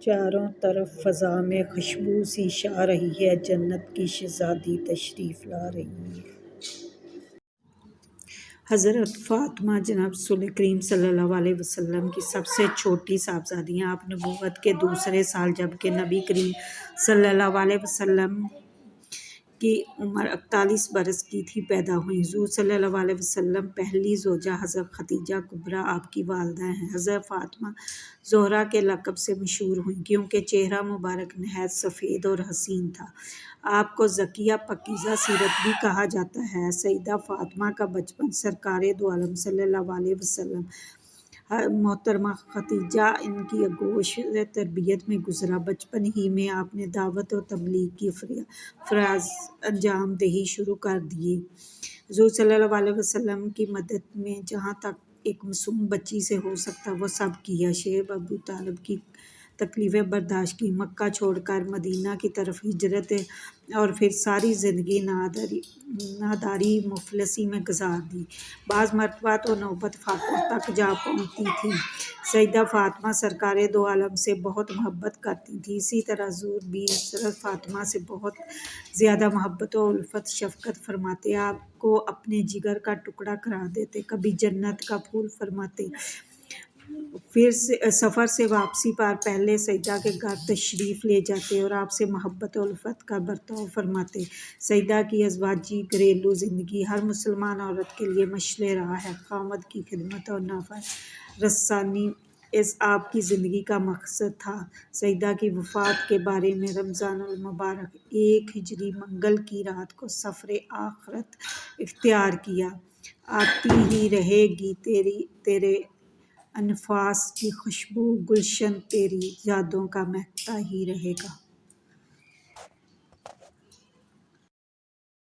چاروں طرف فضا میں خوشبو سی چھا رہی ہے، جنت کی شہزادی تشریف لا رہی ہے۔ حضرت فاطمہ جناب رسول کریم صلی اللہ علیہ وسلم کی سب سے چھوٹی صاحبزادی ہیں۔ آپ نبوت کے دوسرے سال جبکہ نبی کریم صلی اللہ علیہ وسلم کی عمر 41 برس کی تھی پیدا ہوئیں۔ حضور صلی اللہ علیہ وسلم پہلی زوجہ حضرت خدیجہ کبریٰ آپ کی والدہ ہیں۔ حضرت فاطمہ زہرا کے لقب سے مشہور ہوئیں کیونکہ چہرہ مبارک نہایت سفید اور حسین تھا۔ آپ کو زکیہ پاکیزہ سیرت بھی کہا جاتا ہے۔ سیدہ فاطمہ کا بچپن سرکار دو عالم صلی اللہ علیہ وسلم محترمہ خدیجہ ان کی آغوش تربیت میں گزرا۔ بچپن ہی میں آپ نے دعوت و تبلیغ کی فرائض انجام دہی شروع کر دیے۔ حضور صلی اللہ علیہ وسلم کی مدد میں جہاں تک ایک معصوم بچی سے ہو سکتا وہ سب کیا۔ شیخ ابو طالب کی تکلیفیں برداشت کی، مکہ چھوڑ کر مدینہ کی طرف ہجرت اور پھر ساری زندگی ناداری مفلسی میں گزار دی۔ بعض مرتبہ تو نوبت فاقوں تک جا پہنچتی تھی۔ سیدہ فاطمہ سرکار دو عالم سے بہت محبت کرتی تھیں، اسی طرح حضور بھی حضرت فاطمہ سے بہت زیادہ محبت و الفت شفقت فرماتے، آپ کو اپنے جگر کا ٹکڑا قرار دیتے، کبھی جنت کا پھول فرماتے۔ پھر سفر سے واپسی پر پہلے سیدہ کے گھر تشریف لے جاتے اور آپ سے محبت و الفت کا برتاؤ فرماتے۔ سیدہ کی ازواجی گھریلو زندگی ہر مسلمان عورت کے لیے مشعل راہ ہے۔ خاوند کی خدمت اور نفع رسانی اس آپ کی زندگی کا مقصد تھا۔ سیدہ کی وفات کے بارے میں رمضان المبارک 1 ہجری منگل کی رات کو سفر آخرت اختیار کیا۔ آتی ہی رہے گی تیرے انفاس کی خوشبو، گلشن تیری یادوں کا مہکتا ہی رہے گا۔